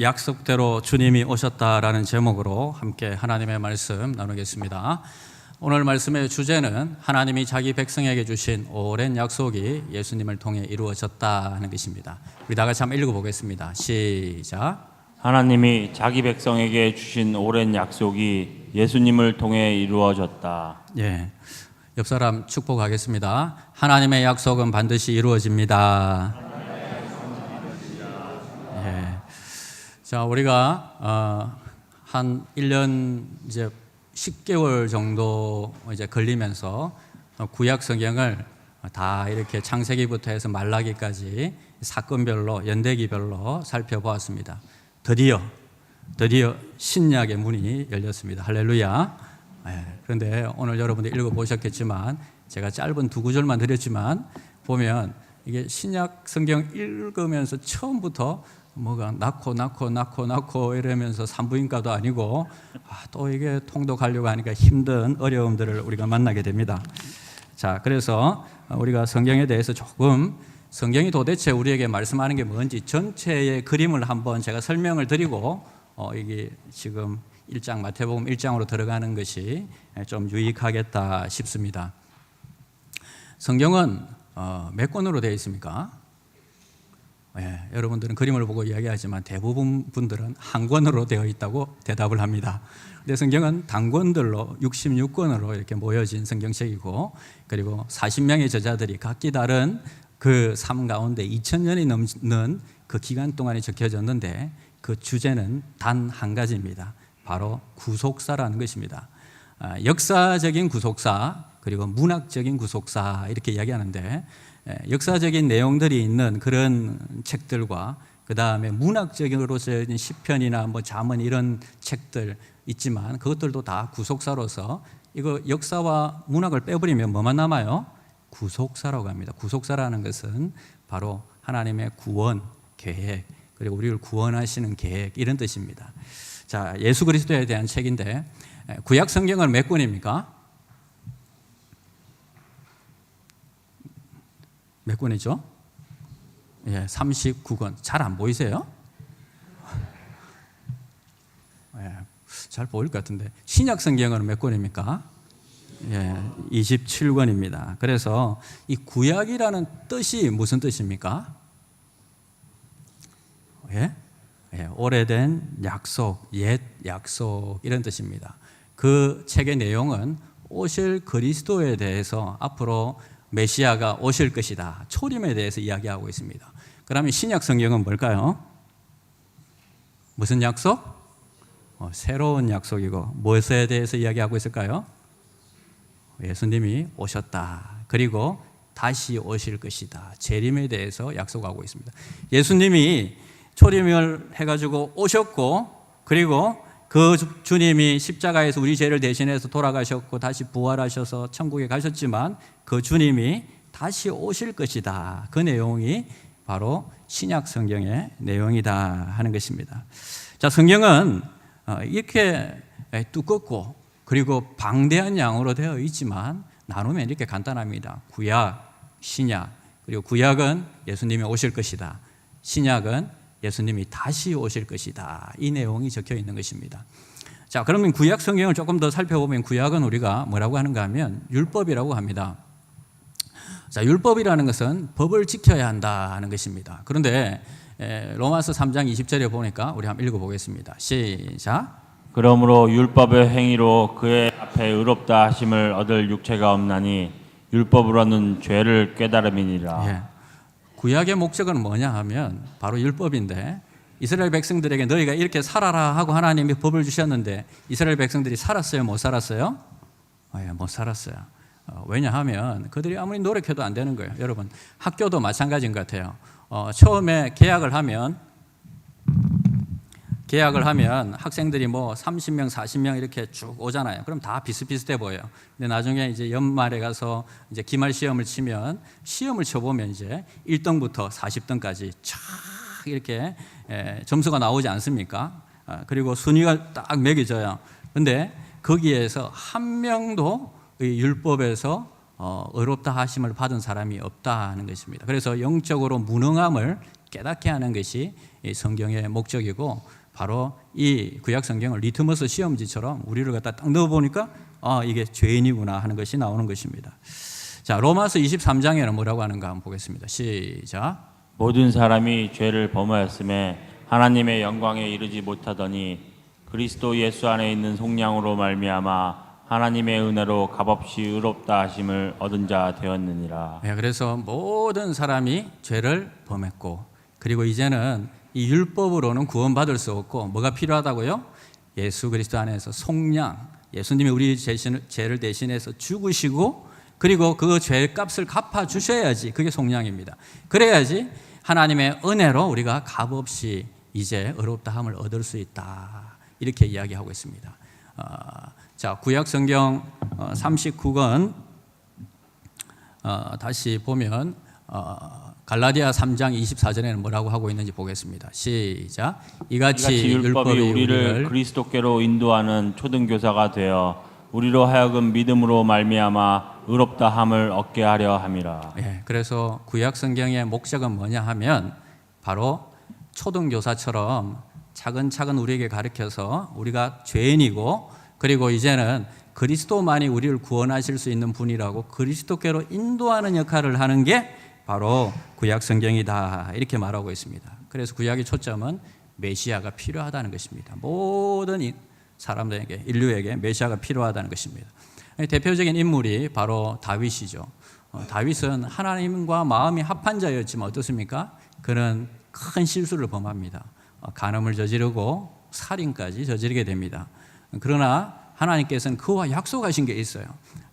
약속대로 주님이 오셨다라는 제목으로 함께 하나님의 말씀 나누겠습니다. 오늘 말씀의 주제는 하나님이 자기 백성에게 주신 오랜 약속이 예수님을 통해 이루어졌다 하는 것입니다. 우리 다 같이 한번 읽어보겠습니다. 시작. 하나님이 자기 백성에게 주신 오랜 약속이 예수님을 통해 이루어졌다. 예, 옆 사람 축복하겠습니다. 하나님의 약속은 반드시 이루어집니다. 예. 자, 우리가 한 1년 이제 10개월 정도 이제 걸리면서 구약 성경을 다 이렇게 창세기부터 해서 말라기까지 사건별로 연대기별로 살펴보았습니다. 드디어 신약의 문이 열렸습니다. 할렐루야. 그런데 오늘 여러분들 읽어보셨겠지만 제가 짧은 두 구절만 드렸지만 보면 이게 신약 성경 읽으면서 처음부터 뭐가 낳고 이러면서 산부인과도 아니고 또 이게 통독하려고 하니까 힘든 어려움들을 우리가 만나게 됩니다. 자, 그래서 우리가 성경에 대해서 조금 성경이 도대체 우리에게 말씀하는 게 뭔지 전체의 그림을 한번 제가 설명을 드리고 이게 지금 1장 마태복음 1장으로 들어가는 것이 좀 유익하겠다 싶습니다. 성경은 몇 권으로 되어 있습니까? 여러분들은 그림을 보고 이야기하지만 대부분 분들은 한 권으로 되어 있다고 대답을 합니다. 근데 성경은 단권들로 66권으로 이렇게 모여진 성경책이고, 그리고 40명의 저자들이 각기 다른 그 삶 가운데 2000년이 넘는 그 기간 동안에 적혀졌는데 그 주제는 단 한 가지입니다. 바로 구속사라는 것입니다. 역사적인 구속사, 그리고 문학적인 구속사 이렇게 이야기하는데, 역사적인 내용들이 있는 그런 책들과 그 다음에 문학적으로서 시편이나 뭐 잠언 이런 책들 있지만 그것들도 다 구속사로서, 이거 역사와 문학을 빼버리면 뭐만 남아요? 구속사라고 합니다. 구속사라는 것은 바로 하나님의 구원 계획, 그리고 우리를 구원하시는 계획, 이런 뜻입니다. 자, 예수 그리스도에 대한 책인데 구약 성경은 몇 권입니까? 몇 권이죠? 39권. 잘 안 보이세요? 잘 보일 것 같은데. 신약 성경은 몇 권입니까? 27권입니다. 그래서 이 구약이라는 뜻이 무슨 뜻입니까? 오래된 약속, 옛 약속, 이런 뜻입니다. 그 책의 내용은 오실 그리스도에 대해서, 앞으로 메시아가 오실 것이다, 초림에 대해서 이야기하고 있습니다. 그러면 신약 성경은 뭘까요? 무슨 약속? 새로운 약속이고, 무엇에 대해서 이야기하고 있을까요? 예수님이 오셨다, 그리고 다시 오실 것이다, 재림에 대해서 약속하고 있습니다. 예수님이 초림을 해가지고 오셨고, 그리고 그 주님이 십자가에서 우리 죄를 대신해서 돌아가셨고 다시 부활하셔서 천국에 가셨지만 그 주님이 다시 오실 것이다, 그 내용이 바로 신약 성경의 내용이다 하는 것입니다. 자, 성경은 이렇게 두껍고 그리고 방대한 양으로 되어 있지만 나누면 이렇게 간단합니다. 구약, 신약. 그리고 구약은 예수님이 오실 것이다, 신약은 예수님이 다시 오실 것이다, 이 내용이 적혀 있는 것입니다. 자, 그러면 구약 성경을 조금 더 살펴보면 구약은 우리가 뭐라고 하는가 하면 율법이라고 합니다. 자, 율법이라는 것은 법을 지켜야 한다 하는 것입니다. 그런데 로마서 3장 20절에 보니까 우리 한번 읽어보겠습니다. 시작. 그러므로 율법의 행위로 그의 앞에 의롭다 하심을 얻을 육체가 없나니 율법으로는 죄를 깨달음이니라. 구약의 목적은 뭐냐 하면 바로 율법인데, 이스라엘 백성들에게 너희가 이렇게 살아라 하고 하나님이 법을 주셨는데 이스라엘 백성들이 살았어요? 못 살았어요? 못 살았어요. 왜냐하면 그들이 아무리 노력해도 안 되는 거예요. 여러분, 학교도 마찬가지인 것 같아요. 처음에 계약을 하면 학생들이 뭐 30명, 40명 이렇게 쭉 오잖아요. 그럼 다 비슷비슷해 보여요. 근데 나중에 이제 연말에 가서 이제 기말 시험을 치면, 시험을 쳐보면 이제 1등부터 40등까지 쫙 이렇게 점수가 나오지 않습니까? 그리고 순위가 딱 매겨져요. 근데 거기에서 한 명도 율법에서 의롭다 하심을 받은 사람이 없다는 것입니다. 그래서 영적으로 무능함을 깨닫게 하는 것이 이 성경의 목적이고 바로 이 구약 성경을 리트머스 시험지처럼 우리를 갖다 딱 넣어보니까 이게 죄인이구나 하는 것이 나오는 것입니다. 자, 로마서 23장에는 뭐라고 하는가 한번 보겠습니다. 시작. 모든 사람이 죄를 범하였음에 하나님의 영광에 이르지 못하더니 그리스도 예수 안에 있는 속량으로 말미암아 하나님의 은혜로 값없이 의롭다 하심을 얻은 자 되었느니라. 네, 그래서 모든 사람이 죄를 범했고 그리고 이제는 이 율법으로는 구원받을 수 없고 뭐가 필요하다고요? 예수 그리스도 안에서 속량, 예수님이 우리 죄를 대신해서 죽으시고 그리고 그 죄값을 갚아주셔야지 그게 속량입니다. 그래야지 하나님의 은혜로 우리가 값없이 이제 의롭다함을 얻을 수 있다. 이렇게 이야기하고 있습니다. 자, 구약 성경 39권 다시 보면 갈라디아 3장 24절에는 뭐라고 하고 있는지 보겠습니다. 시작. 이같이 율법이 우리를 그리스도께로 인도하는 초등교사가 되어 우리로 하여금 믿음으로 말미암아 의롭다함을 얻게 하려 함이라. 예, 그래서 구약 성경의 목적은 뭐냐 하면 바로 초등교사처럼 차근차근 우리에게 가르쳐서 우리가 죄인이고 그리고 이제는 그리스도만이 우리를 구원하실 수 있는 분이라고 그리스도께로 인도하는 역할을 하는 게 바로 구약 성경이다 이렇게 말하고 있습니다. 그래서 구약의 초점은 메시아가 필요하다는 것입니다. 모든 사람들에게 인류에게 메시아가 필요하다는 것입니다. 대표적인 인물이 바로 다윗이죠. 다윗은 하나님과 마음이 합한 자였지만 어떻습니까? 그는 큰 실수를 범합니다. 간음을 저지르고 살인까지 저지르게 됩니다. 그러나 하나님께서는 그와 약속하신 게 있어요.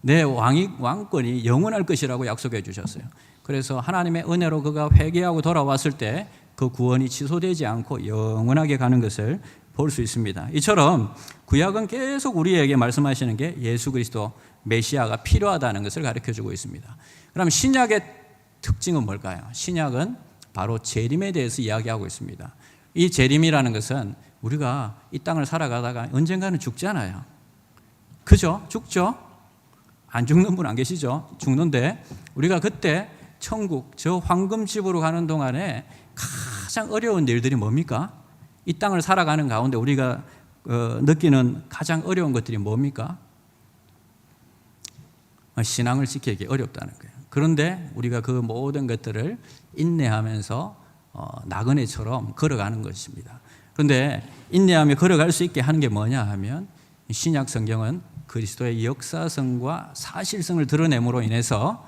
내 왕권이 영원할 것이라고 약속해 주셨어요. 그래서 하나님의 은혜로 그가 회개하고 돌아왔을 때 그 구원이 취소되지 않고 영원하게 가는 것을 볼 수 있습니다. 이처럼 구약은 계속 우리에게 말씀하시는 게 예수 그리스도 메시아가 필요하다는 것을 가르쳐주고 있습니다. 그럼 신약의 특징은 뭘까요? 신약은 바로 재림에 대해서 이야기하고 있습니다. 이 재림이라는 것은 우리가 이 땅을 살아가다가 언젠가는 죽잖아요. 그죠? 죽죠? 안 죽는 분 안 계시죠? 죽는데 우리가 그때 천국, 저 황금집으로 가는 동안에 가장 어려운 일들이 뭡니까? 이 땅을 살아가는 가운데 우리가 느끼는 가장 어려운 것들이 뭡니까? 신앙을 지키기 어렵다는 거예요. 그런데 우리가 그 모든 것들을 인내하면서 나그네처럼 걸어가는 것입니다. 그런데 인내하며 걸어갈 수 있게 하는 게 뭐냐 하면 신약 성경은 그리스도의 역사성과 사실성을 드러냄으로 인해서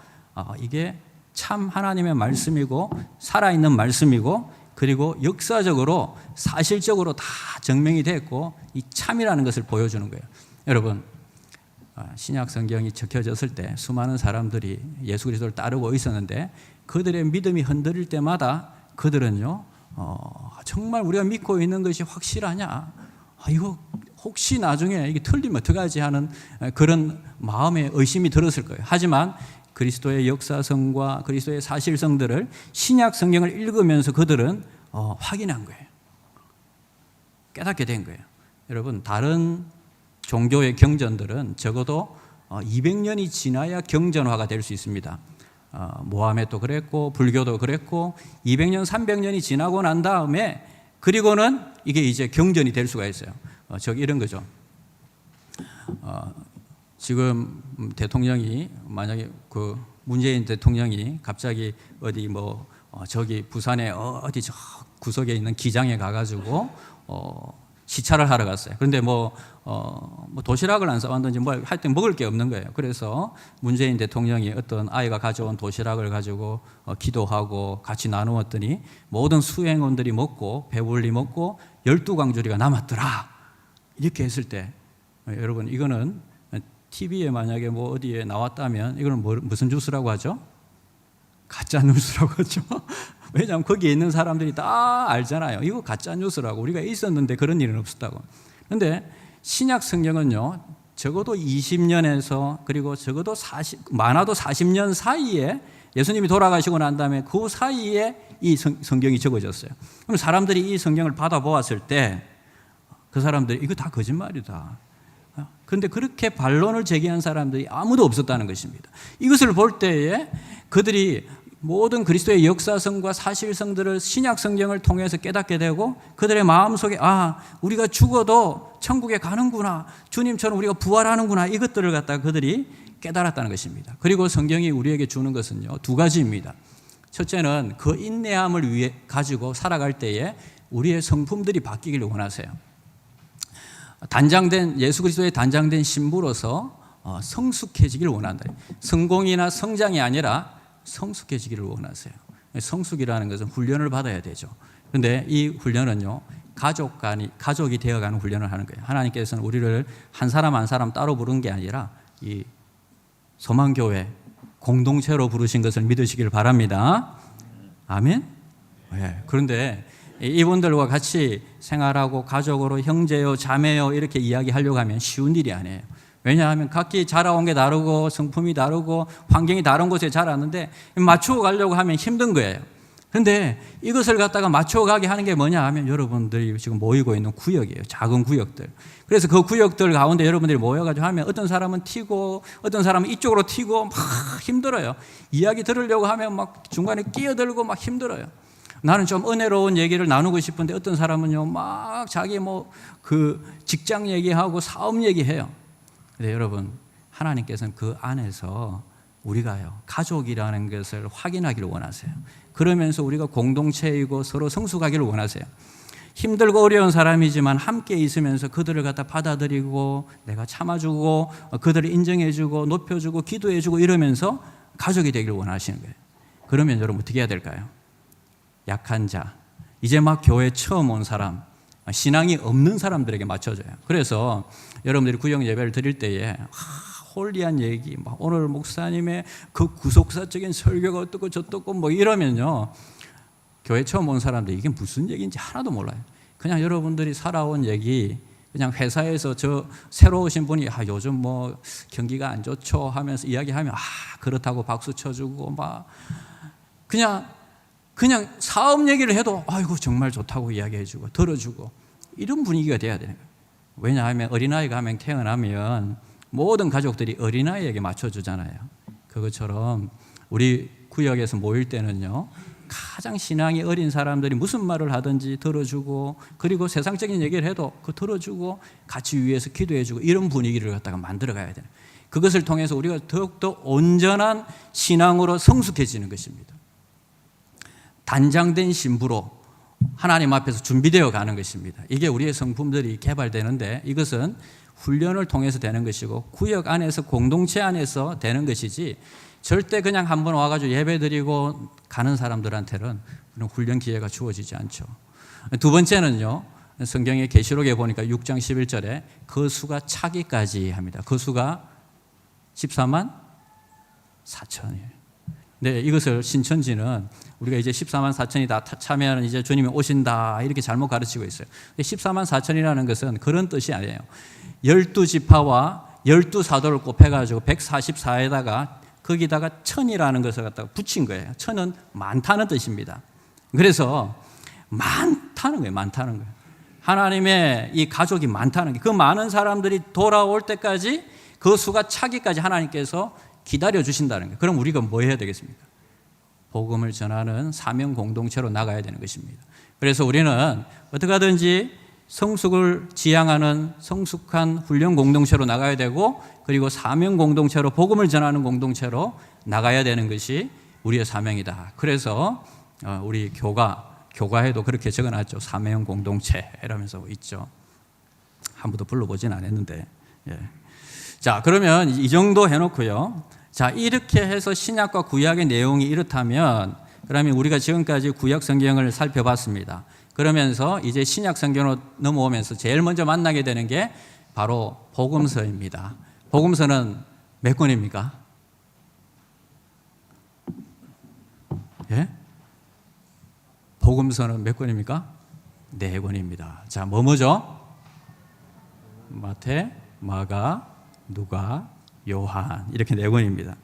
이게 참 하나님의 말씀이고 살아있는 말씀이고 그리고 역사적으로 사실적으로 다 증명이 됐고 이 참이라는 것을 보여주는 거예요. 여러분 신약 성경이 적혀졌을 때 수많은 사람들이 예수 그리스도를 따르고 있었는데 그들의 믿음이 흔들릴 때마다 그들은요 정말 우리가 믿고 있는 것이 확실하냐? 이거 혹시 나중에 이게 틀리면 어떡하지 하는 그런 마음의 의심이 들었을 거예요. 하지만 그리스도의 역사성과 그리스도의 사실성들을 신약 성경을 읽으면서 그들은 확인한 거예요. 깨닫게 된 거예요. 여러분 다른 종교의 경전들은 적어도 200년이 지나야 경전화가 될 수 있습니다. 모하메도 그랬고 불교도 그랬고 200년 300년이 지나고 난 다음에 그리고는 이게 이제 경전이 될 수가 있어요. 저기 이런 거죠. 지금 대통령이 만약에 그 문재인 대통령이 갑자기 어디 저기 부산에 어디 저 구석에 있는 기장에 가가지고 시찰을 하러 갔어요. 그런데 도시락을 안 싸왔는지 하여튼 먹을 게 없는 거예요. 그래서 문재인 대통령이 어떤 아이가 가져온 도시락을 가지고 기도하고 같이 나누었더니 모든 수행원들이 먹고 배불리 먹고 12광주리가 남았더라. 이렇게 했을 때 여러분 이거는 TV에 만약에 어디에 나왔다면 이거는 무슨 뉴스라고 하죠? 가짜 뉴스라고 하죠. 왜냐하면 거기에 있는 사람들이 다 알잖아요. 이거 가짜 뉴스라고 우리가 있었는데 그런 일은 없었다고. 그런데 신약 성경은요 적어도 20년에서 그리고 적어도 많아도 40년 사이에 예수님이 돌아가시고 난 다음에 그 사이에 이 성경이 적어졌어요. 그럼 사람들이 이 성경을 받아보았을 때 그 사람들이 이거 다 거짓말이다. 그런데 그렇게 반론을 제기한 사람들이 아무도 없었다는 것입니다. 이것을 볼 때에 그들이 모든 그리스도의 역사성과 사실성들을 신약 성경을 통해서 깨닫게 되고 그들의 마음속에 우리가 죽어도 천국에 가는구나, 주님처럼 우리가 부활하는구나, 이것들을 갖다가 그들이 깨달았다는 것입니다. 그리고 성경이 우리에게 주는 것은요, 두 가지입니다. 첫째는 그 인내함을 위해 가지고 살아갈 때에 우리의 성품들이 바뀌기를 원하세요. 예수 그리스도의 단장된 신부로서 성숙해지기를 원한다. 성공이나 성장이 아니라 성숙해지기를 원하세요. 성숙이라는 것은 훈련을 받아야 되죠. 그런데 이 훈련은요, 가족이 되어가는 훈련을 하는 거예요. 하나님께서는 우리를 한 사람 한 사람 따로 부른 게 아니라 이 소망교회 공동체로 부르신 것을 믿으시길 바랍니다. 아멘? 네. 그런데 이분들과 같이 생활하고 가족으로 형제요 자매요 이렇게 이야기하려고 하면 쉬운 일이 아니에요. 왜냐하면 각기 자라온 게 다르고 성품이 다르고 환경이 다른 곳에 자랐는데 맞추어 가려고 하면 힘든 거예요. 그런데 이것을 갖다가 맞추어 가게 하는 게 뭐냐 하면 여러분들이 지금 모이고 있는 구역이에요. 작은 구역들. 그래서 그 구역들 가운데 여러분들이 모여가지고 하면 어떤 사람은 튀고 어떤 사람은 이쪽으로 튀고 막 힘들어요. 이야기 들으려고 하면 막 중간에 끼어들고 막 힘들어요. 나는 좀 은혜로운 얘기를 나누고 싶은데 어떤 사람은요 막 자기 그 직장 얘기하고 사업 얘기해요. 근데 여러분, 하나님께서는 그 안에서 우리가요 가족이라는 것을 확인하기를 원하세요. 그러면서 우리가 공동체이고 서로 성숙하기를 원하세요. 힘들고 어려운 사람이지만 함께 있으면서 그들을 갖다 받아들이고 내가 참아주고 그들을 인정해주고 높여주고 기도해주고 이러면서 가족이 되기를 원하시는 거예요. 그러면 여러분 어떻게 해야 될까요? 약한 자, 이제 막 교회 처음 온 사람, 신앙이 없는 사람들에게 맞춰줘요. 그래서 여러분들이 구역 예배를 드릴 때에 홀리한 얘기, 오늘 목사님의 그 구속사적인 설교가 어떻고 저떻고 이러면요, 교회 처음 온 사람들 이게 무슨 얘기인지 하나도 몰라요. 그냥 여러분들이 살아온 얘기, 그냥 회사에서 새로 오신 분이 요즘 경기가 안 좋죠 하면서 이야기하면 그렇다고 박수 쳐주고 그냥 사업 얘기를 해도 아이고 정말 좋다고 이야기해주고 들어주고 이런 분위기가 돼야 되는 거예요. 왜냐하면 어린아이가 한 명 태어나면 모든 가족들이 어린아이에게 맞춰주잖아요. 그것처럼 우리 구역에서 모일 때는요, 가장 신앙이 어린 사람들이 무슨 말을 하든지 들어주고 그리고 세상적인 얘기를 해도 들어주고 같이 위해서 기도해주고 이런 분위기를 갖다가 만들어가야 돼요. 그것을 통해서 우리가 더욱더 온전한 신앙으로 성숙해지는 것입니다. 단장된 신부로 하나님 앞에서 준비되어 가는 것입니다. 이게 우리의 성품들이 개발되는데 이것은 훈련을 통해서 되는 것이고 구역 안에서 공동체 안에서 되는 것이지 절대 그냥 한번 와가지고 예배드리고 가는 사람들한테는 그런 훈련 기회가 주어지지 않죠. 두 번째는요, 성경의 계시록에 보니까 6장 11절에 그 수가 차기까지 합니다. 그 수가 14만 4천이에요. 네, 이것을 신천지는 우리가 이제 14만 4천이 다 차면 이제 주님이 오신다 이렇게 잘못 가르치고 있어요. 14만 4천이라는 것은 그런 뜻이 아니에요. 12지파와 12사도를 곱해가지고 144에다가 거기다가 천이라는 것을 갖다가 붙인 거예요. 천은 많다는 뜻입니다. 그래서 많다는 거예요. 많다는 거예요. 하나님의 이 가족이 많다는 게, 그 많은 사람들이 돌아올 때까지 그 수가 차기까지 하나님께서 기다려 주신다는 거예요. 그럼 우리가 뭐 해야 되겠습니까? 복음을 전하는 사명 공동체로 나가야 되는 것입니다. 그래서 우리는 어떻게 하든지 성숙을 지향하는 성숙한 훈련 공동체로 나가야 되고 그리고 사명 공동체로 복음을 전하는 공동체로 나가야 되는 것이 우리의 사명이다. 그래서 우리 교가에도 그렇게 적어놨죠. 사명 공동체 이러면서 있죠. 한 번도 불러보진 않았는데. 자, 그러면 이 정도 해놓고요. 자, 이렇게 해서 신약과 구약의 내용이 이렇다면 그러면 우리가 지금까지 구약 성경을 살펴봤습니다. 그러면서 이제 신약 성경으로 넘어오면서 제일 먼저 만나게 되는 게 바로 복음서입니다. 복음서는 몇 권입니까? 예? 복음서는 몇 권입니까? 4권입니다. 자, 뭐죠? 마태, 마가, 누가, 요한 이렇게 4권입니다.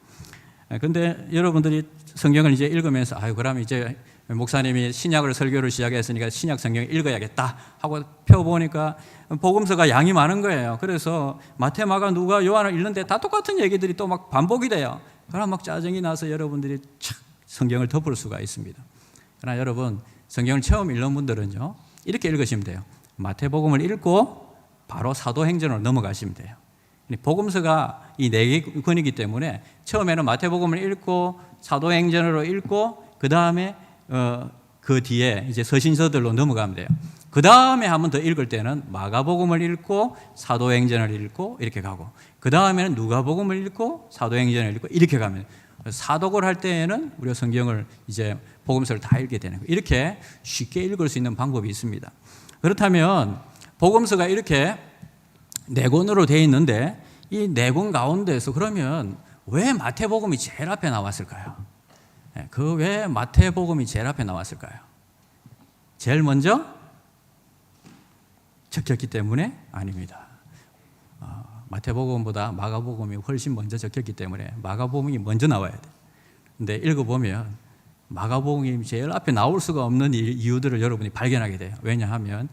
그런데 여러분들이 성경을 이제 읽으면서 그럼 이제 목사님이 신약을 설교를 시작했으니까 신약 성경을 읽어야겠다 하고 펴보니까 복음서가 양이 많은 거예요. 그래서 마태, 마가, 누가, 요한을 읽는데 다 똑같은 얘기들이 또 막 반복이 돼요. 그럼 막 짜증이 나서 여러분들이 성경을 덮을 수가 있습니다. 그러나 여러분, 성경을 처음 읽는 분들은요, 이렇게 읽으시면 돼요. 마태복음을 읽고 바로 사도행전으로 넘어가시면 돼요. 복음서가 이 4권이기 때문에 처음에는 마태복음을 읽고 사도행전으로 읽고 그 다음에 그 뒤에 이제 서신서들로 넘어가면 돼요. 그 다음에 한 번 더 읽을 때는 마가복음을 읽고 사도행전을 읽고 이렇게 가고, 그 다음에는 누가복음을 읽고 사도행전을 읽고 이렇게 가면, 사독을 할 때에는 우리가 성경을 이제 복음서를 다 읽게 되는 거예요. 이렇게 쉽게 읽을 수 있는 방법이 있습니다. 그렇다면 복음서가 이렇게 4권으로 되어 있는데 이 4권 가운데서 그러면 왜 마태복음이 제일 앞에 나왔을까요? 그 왜 마태복음이 제일 앞에 나왔을까요? 제일 먼저 적혔기 때문에? 아닙니다. 마태복음보다 마가복음이 훨씬 먼저 적혔기 때문에 마가복음이 먼저 나와야 돼요. 근데 읽어보면 마가복음이 제일 앞에 나올 수가 없는 이유들을 여러분이 발견하게 돼요. 왜냐하면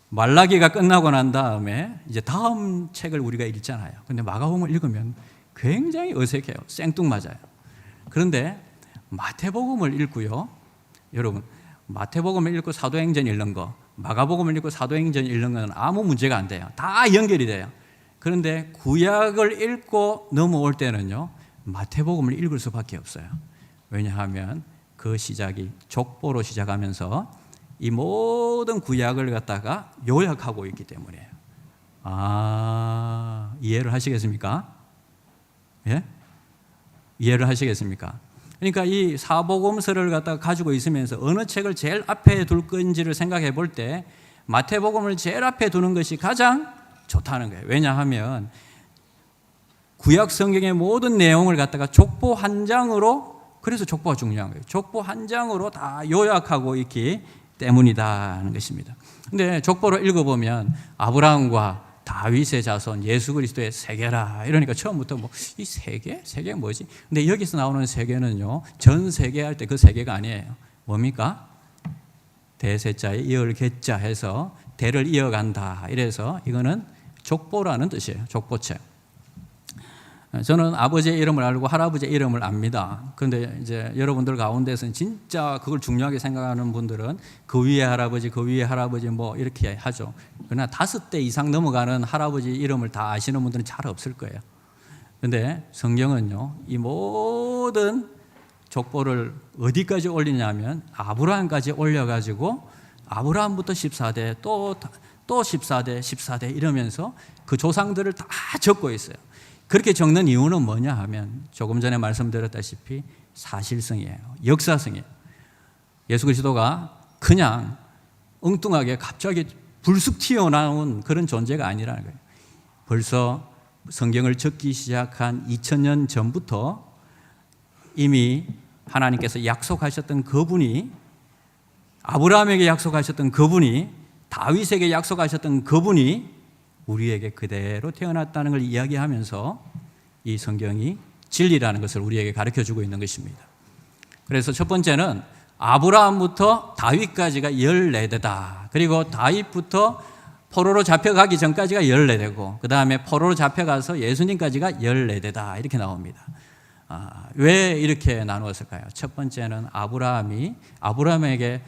말라기가 끝나고 난 다음에 이제 다음 책을 우리가 읽잖아요. 근데 마가복음을 읽으면 굉장히 어색해요. 생뚱맞아요. 그런데 마태복음을 읽고요, 여러분, 마태복음을 읽고 사도행전 읽는 거, 마가복음을 읽고 사도행전 읽는 건 아무 문제가 안 돼요. 다 연결이 돼요. 그런데 구약을 읽고 넘어올 때는요, 마태복음을 읽을 수밖에 없어요. 왜냐하면 그 시작이 족보로 시작하면서 이 모든 구약을 갖다가 요약하고 있기 때문이에요. 이해를 하시겠습니까? 예? 이해를 하시겠습니까? 그러니까 이 사복음서를 갖다가 가지고 있으면서 어느 책을 제일 앞에 둘 건지를 생각해 볼 때 마태복음을 제일 앞에 두는 것이 가장 좋다는 거예요. 왜냐하면 구약 성경의 모든 내용을 갖다가 족보 한 장으로, 그래서 족보가 중요한 거예요. 족보 한 장으로 다 요약하고 있기 때문이다는 것입니다. 근데 족보를 읽어보면 아브라함과 다윗의 자손, 예수 그리스도의 세계라 이러니까 처음부터 뭐 이 세계? 세계가 뭐지? 근데 여기서 나오는 세계는요, 전 세계 할 때 그 세계가 아니에요. 뭡니까? 대세자에 이을 개자 해서 대를 이어간다. 이래서 이거는 족보라는 뜻이에요. 족보책. 저는 아버지의 이름을 알고 할아버지의 이름을 압니다. 그런데 이제 여러분들 가운데서는 진짜 그걸 중요하게 생각하는 분들은 그 위에 할아버지, 그 위에 할아버지 뭐 이렇게 하죠. 그러나 5대 이상 넘어가는 할아버지 이름을 다 아시는 분들은 잘 없을 거예요. 그런데 성경은요, 이 모든 족보를 어디까지 올리냐면 아브라함까지 올려가지고 아브라함부터 14대 또 14대 14대 이러면서 그 조상들을 다 적고 있어요. 그렇게 적는 이유는 뭐냐 하면 조금 전에 말씀드렸다시피 사실성이에요. 역사성이에요. 예수 그리스도가 그냥 엉뚱하게 갑자기 불쑥 튀어나온 그런 존재가 아니라는 거예요. 벌써 성경을 적기 시작한 2000년 전부터 이미 하나님께서 약속하셨던 그분이, 아브라함에게 약속하셨던 그분이, 다윗에게 약속하셨던 그분이 우리에게 그대로 태어났다는 걸 이야기하면서 이 성경이 진리라는 것을 우리에게 가르쳐주고 있는 것입니다. 그래서 첫 번째는 아브라함부터 다윗까지가 14대다. 그리고 다윗부터 포로로 잡혀가기 전까지가 14대고 그 다음에 포로로 잡혀가서 예수님까지가 14대다. 이렇게 나옵니다. 왜 이렇게 나누었을까요? 첫 번째는 아브라함에게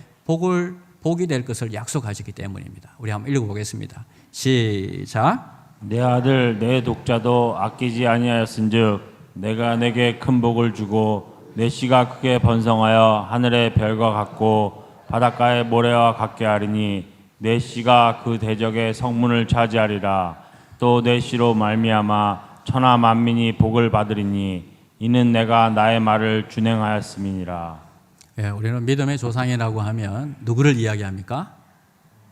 복이 될 것을 약속하셨기 때문입니다. 우리 한번 읽어보겠습니다. 시작. 내 아들 내 독자도 아끼지 아니하였은즉 내가 내게 큰 복을 주고 내 씨가 크게 번성하여 하늘의 별과 같고 바닷가의 모래와 같게 하리니 내 씨가 그 대적의 성문을 차지하리라. 또 내 씨로 말미암아 천하 만민이 복을 받으리니 이는 내가 나의 말을 준행하였음이니라. 예, 우리는 믿음의 조상이라고 하면 누구를 이야기합니까?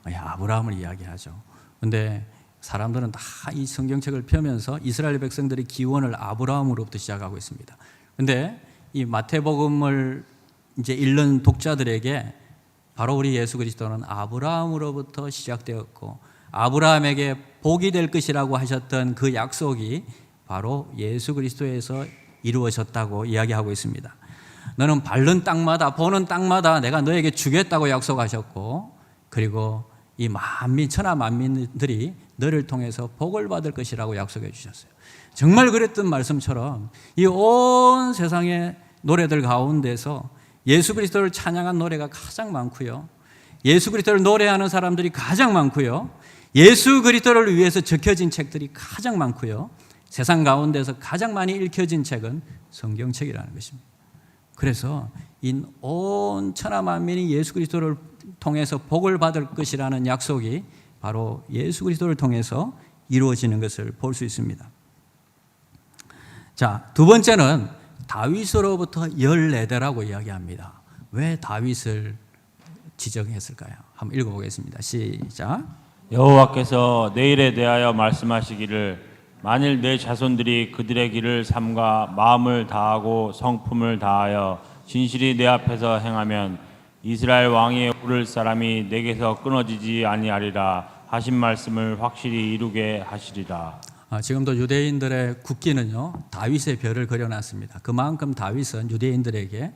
아브라함을 이야기하죠. 그런데 사람들은 다 이 성경책을 펴면서 이스라엘 백성들의 기원을 아브라함으로부터 시작하고 있습니다. 그런데 이 마태복음을 이제 읽는 독자들에게 바로 우리 예수 그리스도는 아브라함으로부터 시작되었고 아브라함에게 복이 될 것이라고 하셨던 그 약속이 바로 예수 그리스도에서 이루어졌다고 이야기하고 있습니다. 너는 밟는 땅마다 보는 땅마다 내가 너에게 주겠다고 약속하셨고, 그리고 이 천하 만민들이 너를 통해서 복을 받을 것이라고 약속해 주셨어요. 정말 그랬던 말씀처럼 이 온 세상에 노래들 가운데서 예수 그리스도를 찬양한 노래가 가장 많고요. 예수 그리스도를 노래하는 사람들이 가장 많고요. 예수 그리스도를 위해서 적혀진 책들이 가장 많고요. 세상 가운데서 가장 많이 읽혀진 책은 성경책이라는 것입니다. 그래서 이 온 천하 만민이 예수 그리스도를 통해서 복을 받을 것이라는 약속이 바로 예수 그리스도를 통해서 이루어지는 것을 볼 수 있습니다. 자, 두 번째는 다윗으로부터 14대라고 이야기합니다. 왜 다윗을 지정했을까요? 한번 읽어보겠습니다. 시작. 여호와께서 내 일에 대하여 말씀하시기를 만일 내 자손들이 그들의 길을 삼가 마음을 다하고 성품을 다하여 진실이 내 앞에서 행하면 이스라엘 왕위에 오를 사람이 내게서 끊어지지 아니하리라 하신 말씀을 확실히 이루게 하시리라. 지금도 유대인들의 국기는요, 다윗의 별을 그려놨습니다. 그만큼 다윗은 유대인들에게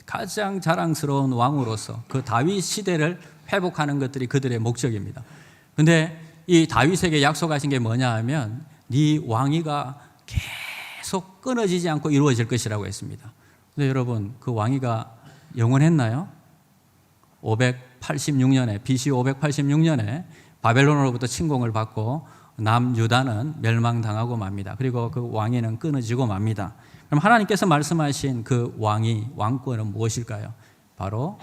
가장 자랑스러운 왕으로서 그 다윗 시대를 회복하는 것들이 그들의 목적입니다. 그런데 이 다윗에게 약속하신 게 뭐냐 하면 네 왕위가 계속 끊어지지 않고 이루어질 것이라고 했습니다. 근데 여러분, 그 왕위가 영원했나요? 586년에 BC 586년에 바벨론으로부터 침공을 받고 남유다는 멸망당하고 맙니다. 그리고 그 왕위는 끊어지고 맙니다. 그럼 하나님께서 말씀하신 그 왕권은 무엇일까요? 바로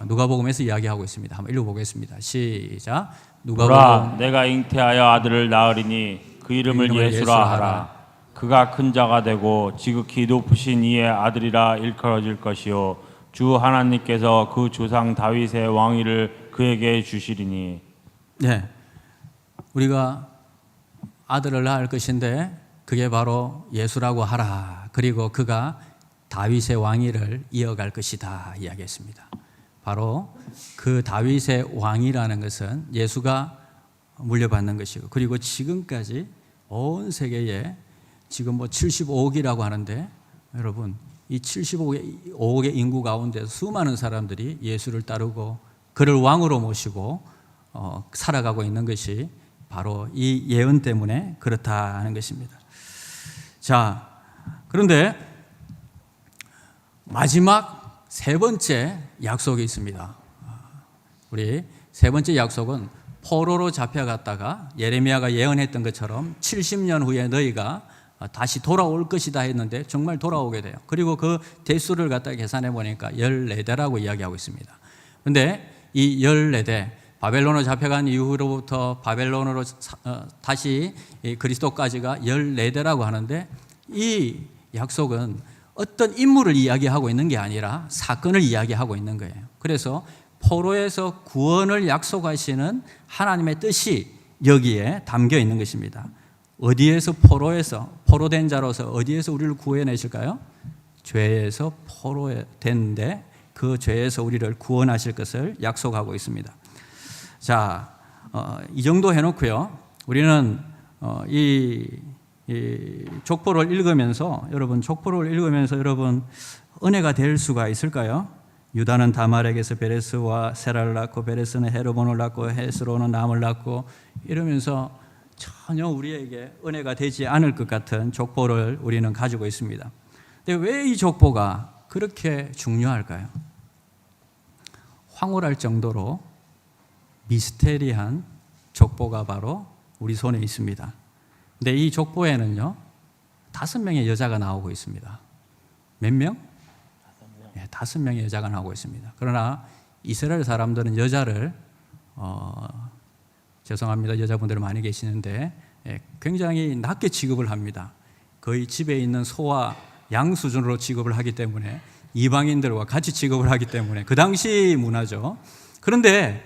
누가복음에서 이야기하고 있습니다. 한번 읽어보겠습니다. 시작. 보라, 내가 잉태하여 아들을 낳으리니 그 이름을 예수라 하라. 그가 큰 자가 되고 지극히 높으신 이의 아들이라 일컬어질 것이요 주 하나님께서 그 조상 다윗의 왕위를 그에게 주시리니. 네, 우리가 아들을 낳을 것인데 그게 바로 예수라고 하라. 그리고 그가 다윗의 왕위를 이어갈 것이다 이야기했습니다. 바로 그 다윗의 왕이라는 것은 예수가 물려받는 것이고, 그리고 지금까지 온 세계에 지금 75억이라고 하는데, 여러분 이 75억의 인구 가운데 수많은 사람들이 예수를 따르고 그를 왕으로 모시고 살아가고 있는 것이 바로 이 예언 때문에 그렇다는 것입니다. 자, 그런데 마지막 세 번째 약속이 있습니다. 우리 세 번째 약속은 포로로 잡혀갔다가 예레미야가 예언했던 것처럼 70년 후에 너희가 다시 돌아올 것이다 했는데 정말 돌아오게 돼요. 그리고 그 대수를 갖다 계산해 보니까 14대라고 이야기하고 있습니다. 그런데 이 14대, 바벨론으로 잡혀간 이후로부터 바벨론으로 다시 그리스도까지가 14대라고 하는데, 이 약속은 어떤 인물을 이야기하고 있는 게 아니라 사건을 이야기하고 있는 거예요. 그래서 포로에서 구원을 약속하시는 하나님의 뜻이 여기에 담겨 있는 것입니다. 어디에서 포로된 자로서 어디에서 우리를 구해내실까요? 죄에서 포로된데 그 죄에서 우리를 구원하실 것을 약속하고 있습니다. 자, 이 정도 해놓고요. 우리는 이 족보를 읽으면서 여러분 은혜가 될 수가 있을까요? 유다는 다말에게서 베레스와 세라를 낳고 베레스는 헤르본을 낳고 헤스로는 남을 낳고 이러면서 전혀 우리에게 은혜가 되지 않을 것 같은 족보를 우리는 가지고 있습니다. 근데 왜 이 족보가 그렇게 중요할까요? 황홀할 정도로 미스테리한 족보가 바로 우리 손에 있습니다. 근데 이 족보에는요 5명의 여자가 나오고 있습니다. 몇 명? 5명의 여자가 나오고 있습니다. 그러나 이스라엘 사람들은 여자를 죄송합니다. 여자분들 많이 계시는데 굉장히 낮게 취급을 합니다. 거의 집에 있는 소와 양 수준으로 취급을 하기 때문에, 이방인들과 같이 취급을 하기 때문에 그 당시 문화죠. 그런데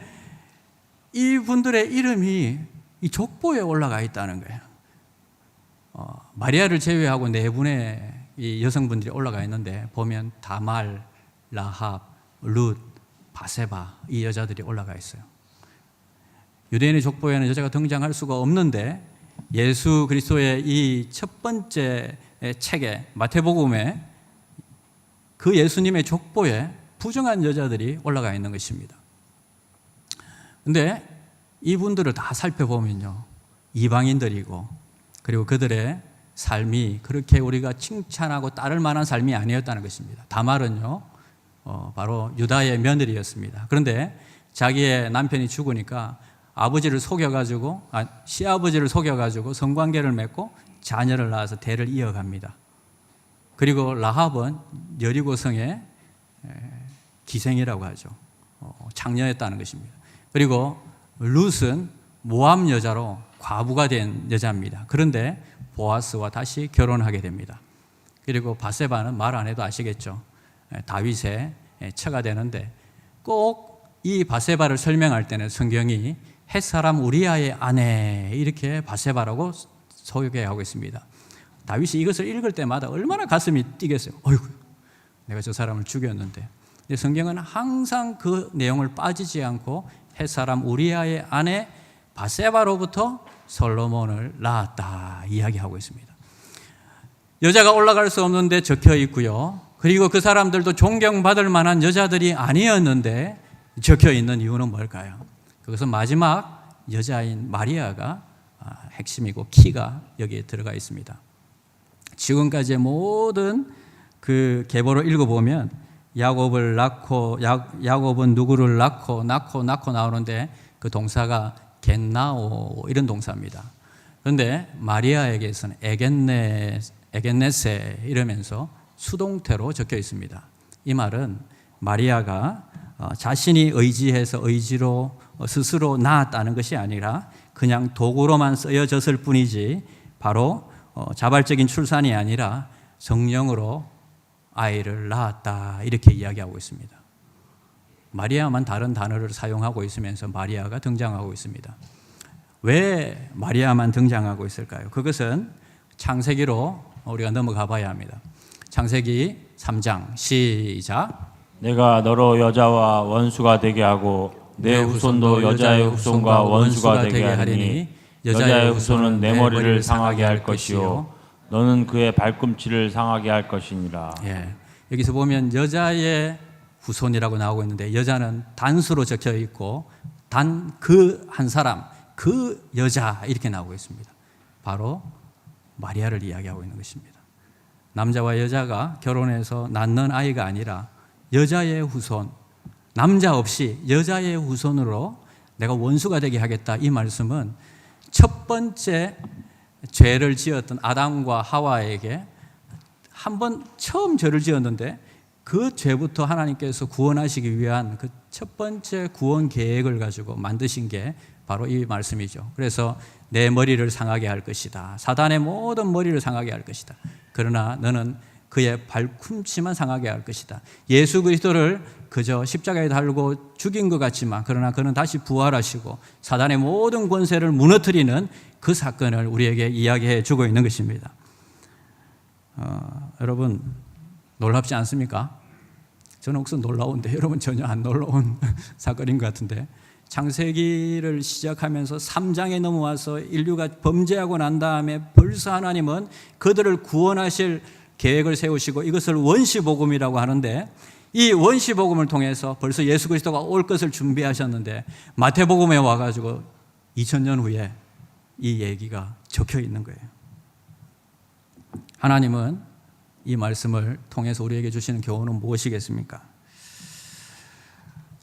이분들의 이름이 이 족보에 올라가 있다는 거예요. 마리아를 제외하고 4분의 이 여성분들이 올라가 있는데 보면 다말, 라합, 룻, 바세바 이 여자들이 올라가 있어요. 유대인의 족보에는 여자가 등장할 수가 없는데 예수 그리스도의 이 첫 번째 책에 마태복음에 그 예수님의 족보에 부정한 여자들이 올라가 있는 것입니다. 그런데 이분들을 다 살펴보면요 이방인들이고, 그리고 그들의 삶이 그렇게 우리가 칭찬하고 따를 만한 삶이 아니었다는 것입니다. 다말은요, 바로 유다의 며느리였습니다. 그런데 자기의 남편이 죽으니까 아버지를 속여가지고, 시아버지를 속여가지고 성관계를 맺고 자녀를 낳아서 대를 이어갑니다. 그리고 라합은 여리고성의 기생이라고 하죠. 장녀였다는 것입니다. 그리고 룻은 모압 여자로 과부가 된 여자입니다. 그런데 보아스와 다시 결혼하게 됩니다. 그리고 바세바는 말 안 해도 아시겠죠. 다윗의 처가 되는데 꼭 이 바세바를 설명할 때는 성경이 햇사람 우리아의 아내 이렇게 바세바라고 소개하고 있습니다. 다윗이 이것을 읽을 때마다 얼마나 가슴이 뛰겠어요. 어이구, 내가 저 사람을 죽였는데. 근데 성경은 항상 그 내용을 빠지지 않고 햇사람 우리아의 아내 바세바로부터 솔로몬을 낳았다 이야기하고 있습니다. 여자가 올라갈 수 없는데 적혀 있고요. 그리고 그 사람들도 존경받을 만한 여자들이 아니었는데 적혀 있는 이유는 뭘까요? 그것은 마지막 여자인 마리아가 핵심이고 키가 여기에 들어가 있습니다. 지금까지의 모든 그 계보를 읽어보면 야곱을 낳고 야곱은 누구를 낳고 나오는데 그 동사가 겟나오 이런 동사입니다. 그런데 마리아에게서는 에겐네세 이러면서 수동태로 적혀 있습니다. 이 말은 마리아가 자신이 의지해서 의지로 스스로 낳았다는 것이 아니라 그냥 도구로만 쓰여졌을 뿐이지 바로 자발적인 출산이 아니라 성령으로 아이를 낳았다 이렇게 이야기하고 있습니다. 마리아만 다른 단어를 사용하고 있으면서 마리아가 등장하고 있습니다. 왜 마리아만 등장하고 있을까요? 그것은 창세기로 우리가 넘어가 봐야 합니다. 창세기 3장 시작. 내가 너로 여자와 원수가 되게 하고 내 후손도 여자의 후손과 원수가 되게 하리니 여자의 후손은 내 머리를 상하게 할 것이요 너는 그의 발꿈치를 상하게 할 것이니라. 예, 여기서 보면 여자의 후손이라고 나오고 있는데 여자는 단수로 적혀 있고 단 그 한 사람, 그 여자 이렇게 나오고 있습니다. 바로 마리아를 이야기하고 있는 것입니다. 남자와 여자가 결혼해서 낳는 아이가 아니라 여자의 후손, 남자 없이 여자의 후손으로 내가 원수가 되게 하겠다 이 말씀은 첫 번째 죄를 지었던 아담과 하와에게 한 번 처음 죄를 지었는데 그 죄부터 하나님께서 구원하시기 위한 그 첫 번째 구원 계획을 가지고 만드신 게 바로 이 말씀이죠. 그래서 내 머리를 상하게 할 것이다. 사단의 모든 머리를 상하게 할 것이다. 그러나 너는 그의 발꿈치만 상하게 할 것이다. 예수 그리스도를 그저 십자가에 달고 죽인 것 같지만 그러나 그는 다시 부활하시고 사단의 모든 권세를 무너뜨리는 그 사건을 우리에게 이야기해 주고 있는 것입니다. 여러분 놀랍지 않습니까? 저는 혹시 놀라운데 여러분 전혀 안 놀라운 사건인 것 같은데 창세기를 시작하면서 3장에 넘어와서 인류가 범죄하고 난 다음에 벌써 하나님은 그들을 구원하실 계획을 세우시고 이것을 원시복음이라고 하는데 이 원시복음을 통해서 벌써 예수 그리스도가 올 것을 준비하셨는데 마태복음에 와가지고 2000년 후에 이 얘기가 적혀 있는 거예요. 하나님은 이 말씀을 통해서 우리에게 주시는 교훈은 무엇이겠습니까?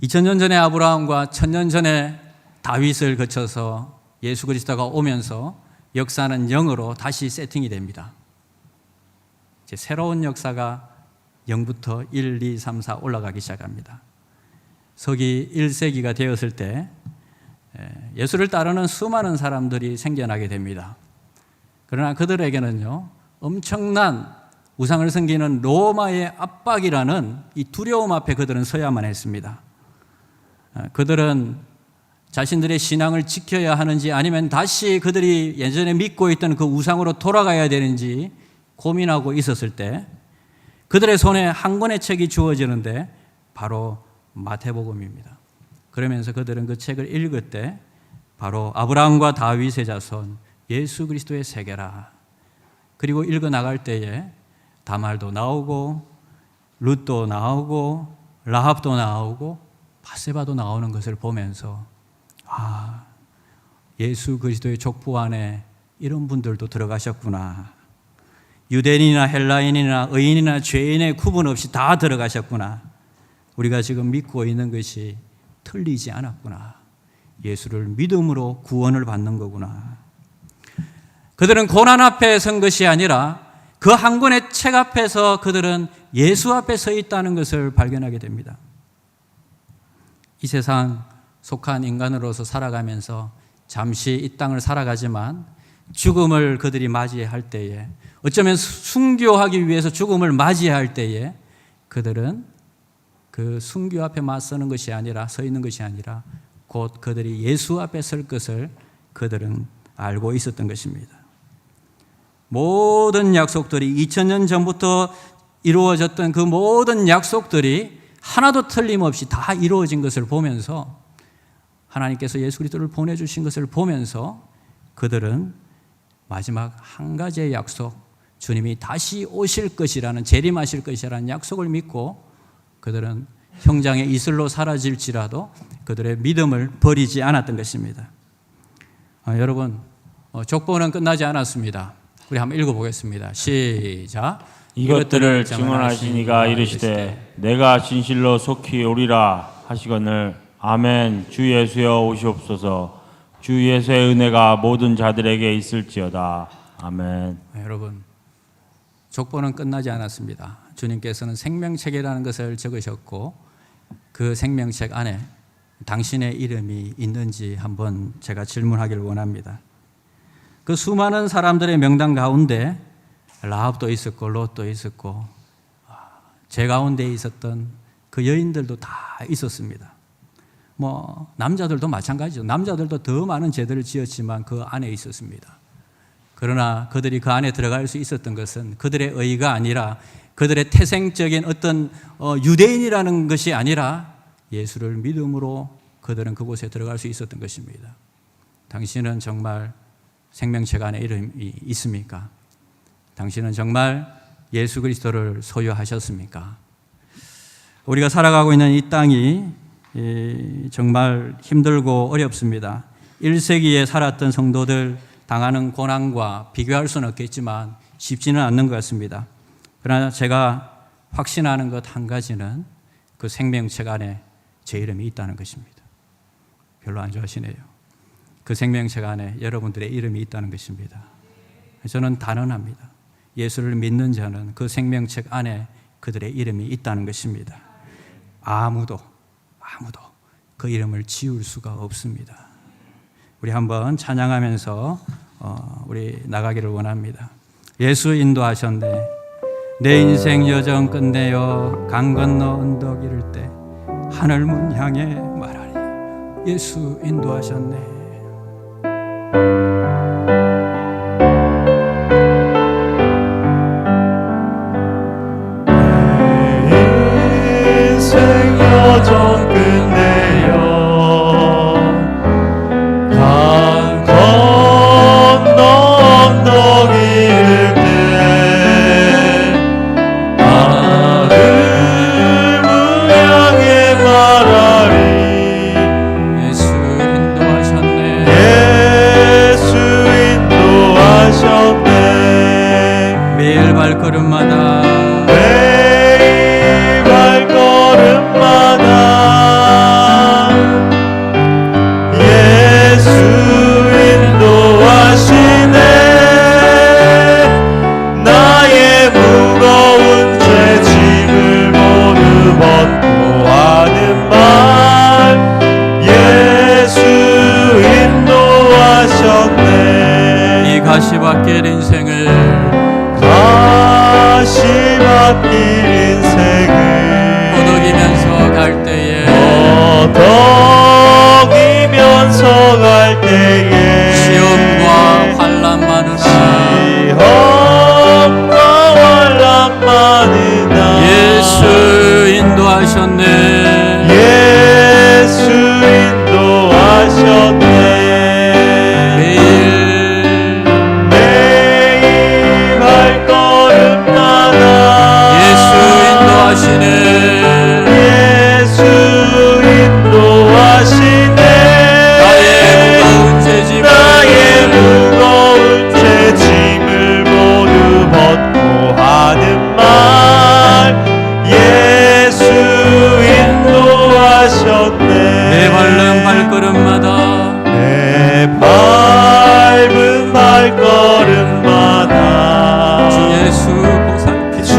2000년 전에 아브라함과 1000년 전에 다윗을 거쳐서 예수 그리스도가 오면서 역사는 영으로 다시 세팅이 됩니다. 이제 새로운 역사가 0부터 1, 2, 3, 4 올라가기 시작합니다. 서기 1세기가 되었을 때 예수를 따르는 수많은 사람들이 생겨나게 됩니다. 그러나 그들에게는요, 엄청난 우상을 섬기는 로마의 압박이라는 이 두려움 앞에 그들은 서야만 했습니다. 그들은 자신들의 신앙을 지켜야 하는지 아니면 다시 그들이 예전에 믿고 있던 그 우상으로 돌아가야 되는지 고민하고 있었을 때 그들의 손에 한 권의 책이 주어지는데 바로 마태복음입니다. 그러면서 그들은 그 책을 읽을 때 바로 아브라함과 다윗의 자손 예수 그리스도의 세계라. 그리고 읽어 나갈 때에 다말도 나오고 룻도 나오고 라합도 나오고 바세바도 나오는 것을 보면서 예수 그리스도의 족보 안에 이런 분들도 들어가셨구나. 유대인이나 헬라인이나 의인이나 죄인의 구분 없이 다 들어가셨구나. 우리가 지금 믿고 있는 것이 틀리지 않았구나. 예수를 믿음으로 구원을 받는 거구나. 그들은 고난 앞에 선 것이 아니라 그 한 권의 책 앞에서 그들은 예수 앞에 서 있다는 것을 발견하게 됩니다. 이 세상 속한 인간으로서 살아가면서 잠시 이 땅을 살아가지만 죽음을 그들이 맞이할 때에, 어쩌면 순교하기 위해서 죽음을 맞이할 때에 그들은 그 순교 앞에 맞서는 것이 아니라, 서 있는 것이 아니라 곧 그들이 예수 앞에 설 것을 그들은 알고 있었던 것입니다. 모든 약속들이 2000년 전부터 이루어졌던 그 모든 약속들이 하나도 틀림없이 다 이루어진 것을 보면서, 하나님께서 예수 그리스도를 보내주신 것을 보면서 그들은 마지막 한 가지의 약속, 주님이 다시 오실 것이라는, 재림하실 것이라는 약속을 믿고 그들은 형장의 이슬로 사라질지라도 그들의 믿음을 버리지 않았던 것입니다. 여러분, 족보는 끝나지 않았습니다. 우리 한번 읽어보겠습니다. 시작. 이것들을 증언하시니가 이르시되 내가 진실로 속히 오리라 하시거늘 아멘. 주 예수여 오시옵소서. 주 예수의 은혜가 모든 자들에게 있을지어다. 아멘. 여러분, 족보는 끝나지 않았습니다. 주님께서는 생명책이라는 것을 적으셨고 그 생명책 안에 당신의 이름이 있는지 한번 제가 질문하기를 원합니다. 그 수많은 사람들의 명단 가운데 라합도 있었고 롯도 있었고 제 가운데 있었던 그 여인들도 다 있었습니다. 남자들도 마찬가지죠. 남자들도 더 많은 죄들을 지었지만 그 안에 있었습니다. 그러나 그들이 그 안에 들어갈 수 있었던 것은 그들의 의가 아니라, 그들의 태생적인 어떤 유대인이라는 것이 아니라 예수를 믿음으로 그들은 그곳에 들어갈 수 있었던 것입니다. 당신은 정말 생명책 안에 이름이 있습니까? 당신은 정말 예수 그리스도를 소유하셨습니까? 우리가 살아가고 있는 이 땅이 정말 힘들고 어렵습니다. 1세기에 살았던 성도들 당하는 고난과 비교할 수는 없겠지만 쉽지는 않는 것 같습니다. 그러나 제가 확신하는 것 한 가지는 그 생명책 안에 제 이름이 있다는 것입니다. 별로 안 좋아하시네요. 그 생명책 안에 여러분들의 이름이 있다는 것입니다. 저는 단언합니다. 예수를 믿는 자는 그 생명책 안에 그들의 이름이 있다는 것입니다. 아무도 그 이름을 지울 수가 없습니다. 우리 한번 찬양하면서 우리 나가기를 원합니다. 예수 인도하셨네. 내 인생 여정 끝내어 강 건너 언덕 이를 때 하늘문 향해 말하리. 예수 인도하셨네. 여정 끝내어 강 건너 언덕 이를 때 하늘문 향해 말하리. 예수 인도하셨네. 예수 인도하셨네. 매일 발걸음마다 예수 인도하시네. 나의 무거운 죄 짐을 모두 벗고 하는 말. 예수 인도하셨네. 이 가시밭길 인생을 가시밭길 인생을 허덕이면서 갈 때에 허덕이면서 갈 때에 시험과 환난 많으나 시험과 환난 많으나 예수 인도하셨네. 예수 인도하셨네. 매일 발걸음마다 예수 인도하시네. 예수 인도하시네. 나의 무거운 죄짐을 모두 벗고 예수 보살피 주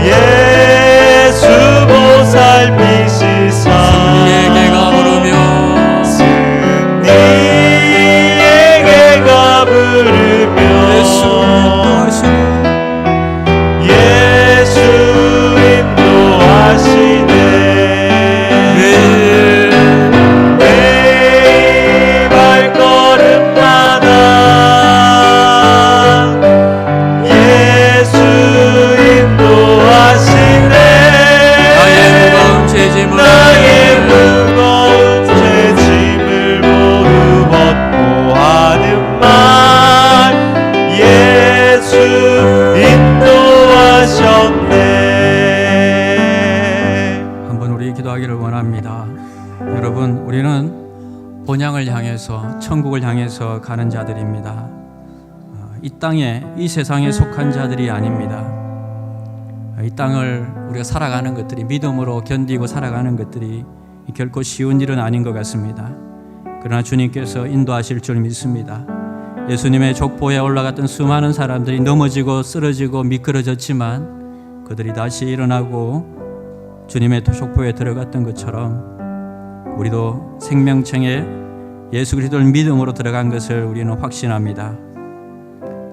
예수 보살피시사 승리에게 가부르며 승리에게 가부르며 예수 인도하시네 예수 인도하시네 매일 발걸음마다 예수 인도하시네 나의 무거운 죄짐을 나의 무거운 죄짐을 모두 벗고 하는 말 예수 인도하셨네. 한번 우리 기도하기를 원합니다. 여러분, 우리는 본향을 향해서 천국을 향해서 가는 자들입니다. 이 땅에 이 세상에 속한 자들이 아닙니다. 이 땅을 우리가 살아가는 것들이 믿음으로 견디고 살아가는 것들이 결코 쉬운 일은 아닌 것 같습니다. 그러나 주님께서 인도하실 줄 믿습니다. 예수님의 족보에 올라갔던 수많은 사람들이 넘어지고 쓰러지고 미끄러졌지만 그들이 다시 일어나고 주님의 족보에 들어갔던 것처럼 우리도 생명청에 예수 그리스도를 믿음으로 들어간 것을 우리는 확신합니다.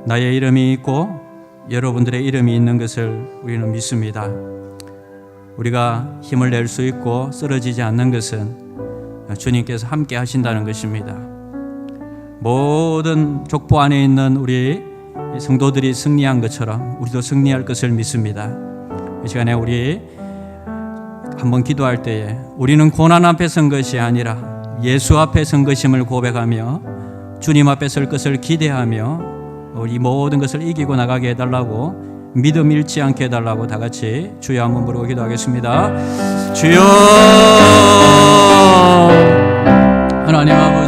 나의 이름이 있고 여러분들의 이름이 있는 것을 우리는 믿습니다. 우리가 힘을 낼 수 있고 쓰러지지 않는 것은 주님께서 함께 하신다는 것입니다. 모든 족보 안에 있는 우리 성도들이 승리한 것처럼 우리도 승리할 것을 믿습니다. 이 시간에 우리 한번 기도할 때에 우리는 고난 앞에 선 것이 아니라 예수 앞에 선 것임을 고백하며 주님 앞에 설 것을 기대하며 우리 모든 것을 이기고 나가게 해달라고, 믿음 잃지 않게 해달라고 다 같이 주여 한번 부르고 기도하겠습니다. 주여 하나님 아버지,